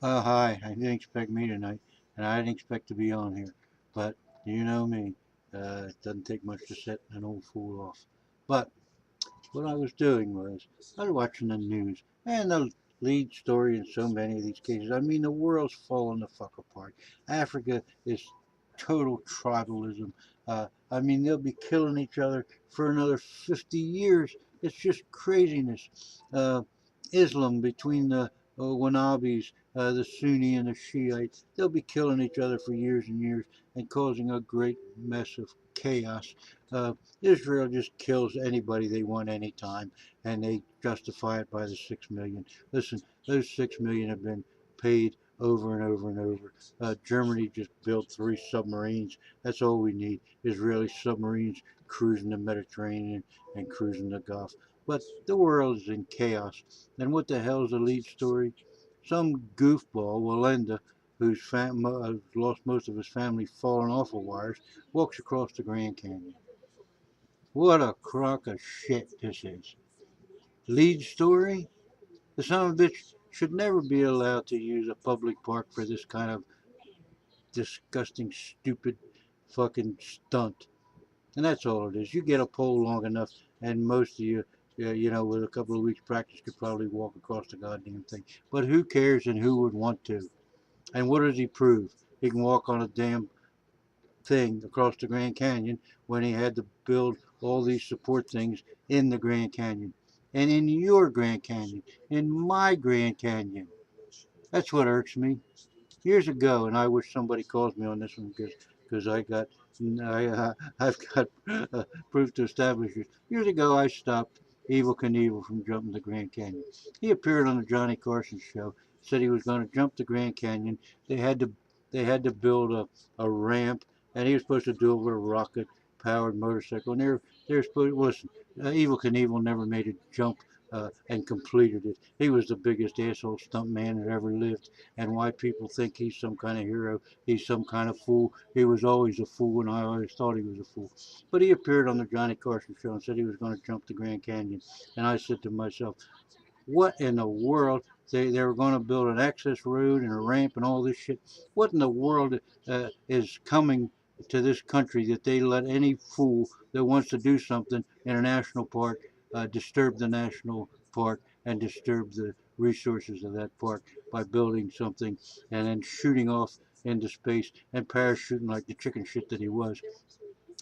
Hi. I didn't expect me tonight, and I didn't expect to be on here. But you know me, it doesn't take much to set an old fool off. But what I was doing was I was watching the news, and the lead story in so many of these cases. I mean, the world's falling the fuck apart. Africa is total tribalism. I mean, they'll be killing each other for another 50 years. It's just craziness. Islam between the Wahhabis, the Sunni and the Shiites, they'll be killing each other for years and years and causing a great mess of chaos. Israel just kills anybody they want anytime, and they justify it by the 6 million. Listen, those 6 million have been paid over and over and over. Germany just built 3 submarines. That's all we need. Israeli submarines cruising the Mediterranean and cruising the Gulf. But the world is in chaos. And what the hell is the lead story? Some goofball, Walenda, who's lost most of his family falling off of wires, walks across the Grand Canyon. What a crock of shit this is. Lead story? The son of a bitch should never be allowed to use a public park for this kind of disgusting, stupid fucking stunt. And that's all it is. You get a pole long enough, and most of you, with a couple of weeks practice, could probably walk across the goddamn thing. But who cares and who would want to? And what does he prove? He can walk on a damn thing across the Grand Canyon when he had to build all these support things in the Grand Canyon. And in your Grand Canyon, in my Grand Canyon. That's what irks me. Years ago, and I wish somebody calls me on this one because I've got proof to establish it. Years ago, I stopped Evel Knievel from jumping the Grand Canyon. He appeared on the Johnny Carson show, said he was going to jump the Grand Canyon. They had to they had to build a ramp, and he was supposed to do it with a rocket powered motorcycle. And they're supposed listen. Evel Knievel never made a jump and completed it. He was the biggest asshole stuntman that ever lived, and why people think he's some kind of hero, he's some kind of fool. He was always a fool, and I always thought he was a fool. But he appeared on the Johnny Carson show and said he was going to jump the Grand Canyon. And I said to myself, what in the world? They were going to build an access road and a ramp and all this shit. What in the world is coming to this country that they let any fool that wants to do something in a national park disturb the national park and disturb the resources of that park by building something and then shooting off into space and parachuting like the chicken shit that he was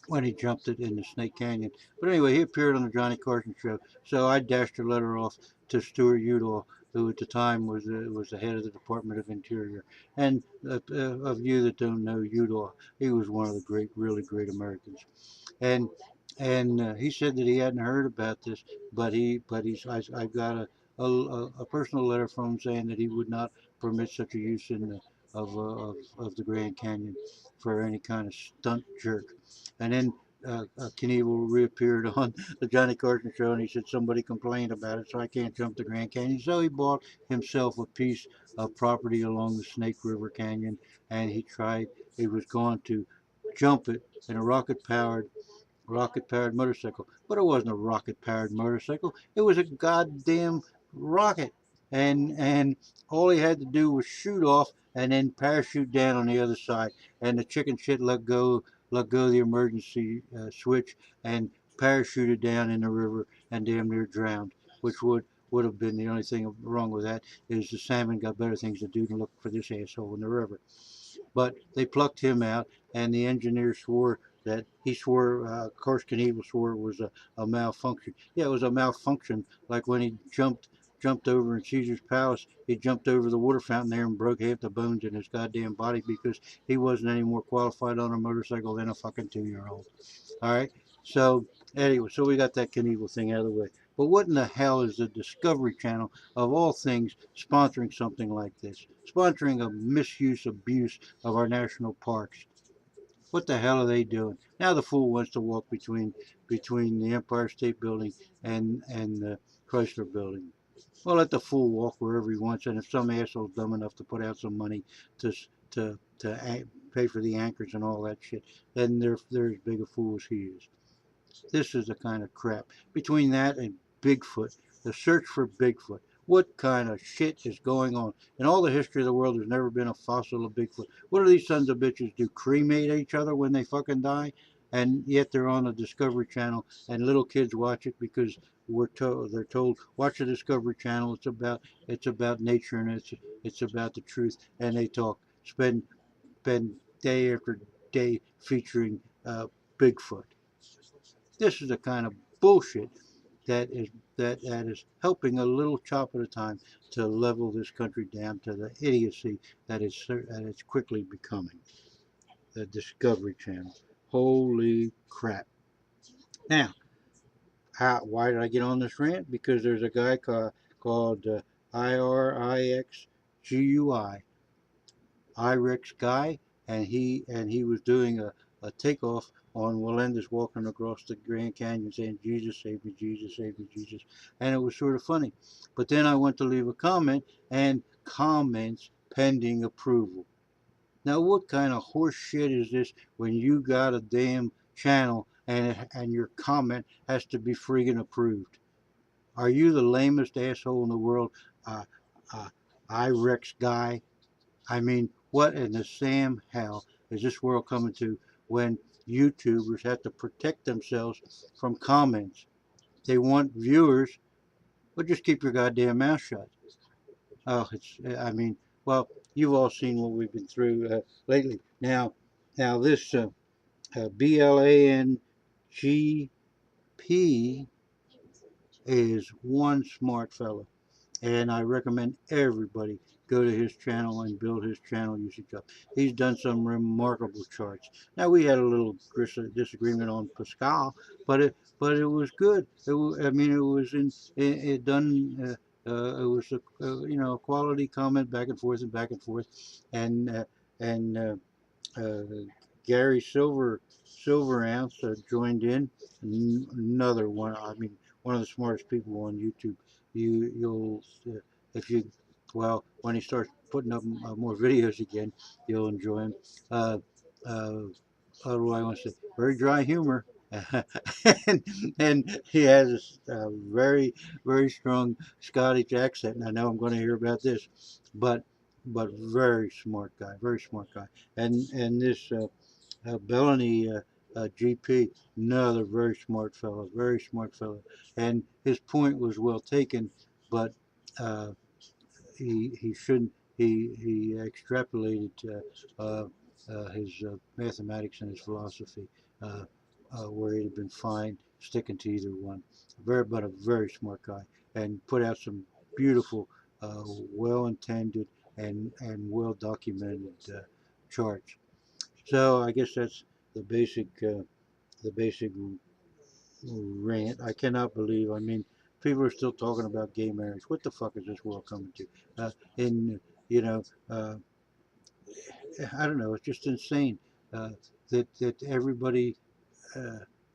when he jumped it in the Snake Canyon. But anyway, he appeared on the Johnny Carson show, so I dashed a letter off to Stuart Udall, who at the time was the head of the Department of Interior. And of you that don't know Udall, he was one of the great, really great Americans. And he said that he hadn't heard about this, I got a personal letter from him saying that he would not permit such a use of the Grand Canyon for any kind of stunt jerk. And then Knievel reappeared on the Johnny Carson show, and he said somebody complained about it, so I can't jump the Grand Canyon. So he bought himself a piece of property along the Snake River Canyon, and he was going to jump it in a rocket powered motorcycle. But it wasn't a rocket powered motorcycle. It was a goddamn rocket. And all he had to do was shoot off and then parachute down on the other side. And the chicken shit let go the emergency switch and parachuted down in the river and damn near drowned, which would have been the only thing wrong with that is the salmon got better things to do than look for this asshole in the river. But they plucked him out, and the engineer swore, of course, Knievel swore it was a malfunction. Yeah, it was a malfunction, like when he jumped over in Caesar's Palace. He jumped over the water fountain there and broke half the bones in his goddamn body because he wasn't any more qualified on a motorcycle than a fucking 2-year-old. All right. So anyway, so we got that Knievel thing out of the way. But what in the hell is the Discovery Channel, of all things, sponsoring something like this? Sponsoring a misuse, abuse of our national parks. What the hell are they doing? Now the fool wants to walk between the Empire State Building and the Chrysler Building. Well, let the fool walk wherever he wants, and if some asshole's dumb enough to put out some money to to pay for the anchors and all that shit, then they're as big a fool as he is. This is the kind of crap. Between that and Bigfoot, the search for Bigfoot. What kind of shit is going on? In all the history of the world, there's never been a fossil of Bigfoot. What do these sons of bitches do? Cremate each other when they fucking die? And yet they're on the Discovery Channel, and little kids watch it because they're told watch the Discovery Channel. It's about nature, and it's about the truth, and they talk spend day after day featuring Bigfoot. This is the kind of bullshit that is that is helping a little chop at a time to level this country down to the idiocy that it's quickly becoming. The Discovery Channel. Holy crap! Now, why did I get on this rant? Because there's a guy called IRIXGUI, IRIX guy, and he was doing a takeoff on Melendez walking across the Grand Canyon saying, Jesus save me, Jesus save me, Jesus. And it was sort of funny. But then I went to leave a comment, and comments pending approval. Now, what kind of horse shit is this when you got a damn channel and your comment has to be friggin' approved? Are you the lamest asshole in the world? Uh, uh, IREX guy. I mean, what in the Sam hell is this world coming to when YouTubers have to protect themselves from comments? They want viewers, but just keep your goddamn mouth shut. Oh, I mean, well, you've all seen what we've been through lately. Now this BLANGP is one smart fella, and I recommend everybody go to his channel and build his channel usage up. He's done some remarkable charts. Now we had a little disagreement on Pascal, but it was good. I mean, it was it done. It was a quality comment back and forth and back and forth, and and uh, Gary Silver joined in. Another one. I mean, one of the smartest people on YouTube. You'll if you when he starts putting up more videos again, you'll enjoy him. Uh, uh, how do I want to say? Very dry humor. and, and he has a very strong Scottish accent, and I know I'm going to hear about this, but very smart guy, very smart guy. And this Bellany GP, another very smart fellow, and his point was well taken, but uh, he shouldn't. He extrapolated his mathematics and his philosophy, uh, where he'd have been fine sticking to either one. But a very smart guy, and put out some beautiful, well intended and well documented charts. So I guess that's the basic rant. I cannot believe. I mean, people are still talking about gay marriage. What the fuck is this world coming to? And you know, uh, I don't know. It's just insane that uh,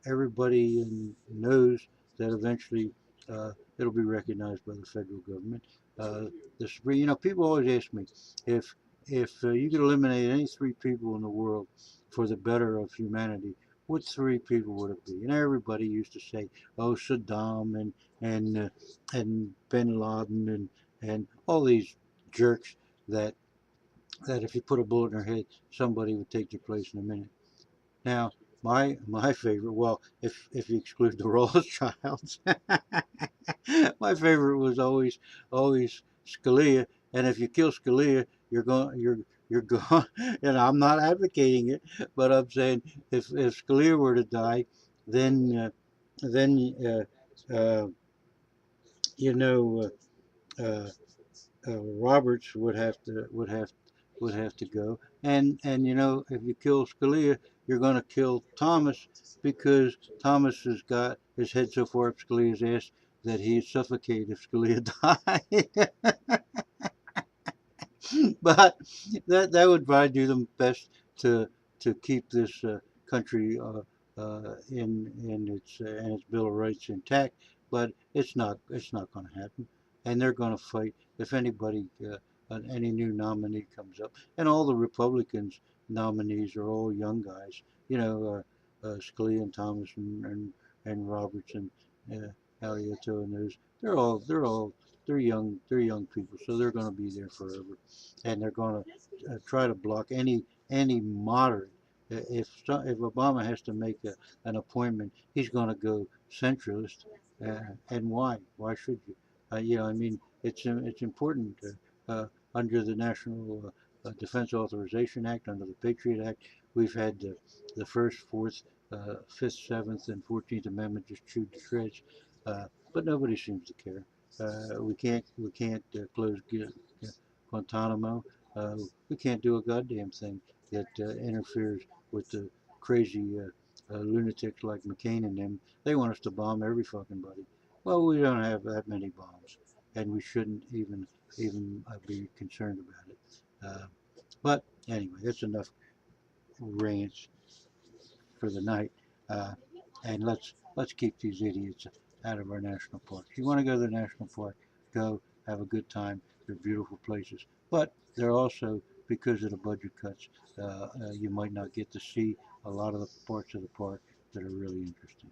everybody knows that eventually it'll be recognized by the federal government. Uh, people always ask me if you could eliminate any three people in the world for the better of humanity, what three people would it be? And everybody used to say, "Oh, Saddam and uh, and Bin Laden and all these jerks that if you put a bullet in their head, somebody would take their place in a minute." Now, my favorite, well, if you exclude the Rothschilds, my favorite was always Scalia. And if you kill Scalia, you're gone. And I'm not advocating it, but I'm saying if Scalia were to die, then uh, you know Roberts would have to go. And if you kill Scalia, you're going to kill Thomas because Thomas has got his head so far up Scalia's ass that he'd suffocate if Scalia died. But that would probably do them best to keep this country in its Bill of Rights intact. But it's not going to happen, and they're going to fight if any new nominee comes up. And all the Republicans nominees are all young guys, Scalia and Thomas and Roberts and Alioto and those. They're all they're young people, so they're going to be there forever, and they're going to try to block any moderate. If Obama has to make an appointment, he's going to go centralist, and why? Why should you? You know, I mean, it's important under the National Defense Authorization Act, under the Patriot Act. We've had the first, fourth, fifth, seventh, and 14th Amendment just chewed to shreds, but nobody seems to care. We can't close Guantanamo. We can't do a goddamn thing that interferes with the crazy lunatics like McCain and them. They want us to bomb every fucking body. Well, we don't have that many bombs, and we shouldn't even be concerned about it. But anyway, that's enough rants for the night, uh, and let's keep these idiots out of our national parks. You want to go to the national park, go have a good time. They're beautiful places, but they're also, because of the budget cuts, you might not get to see a lot of the parts of the park that are really interesting.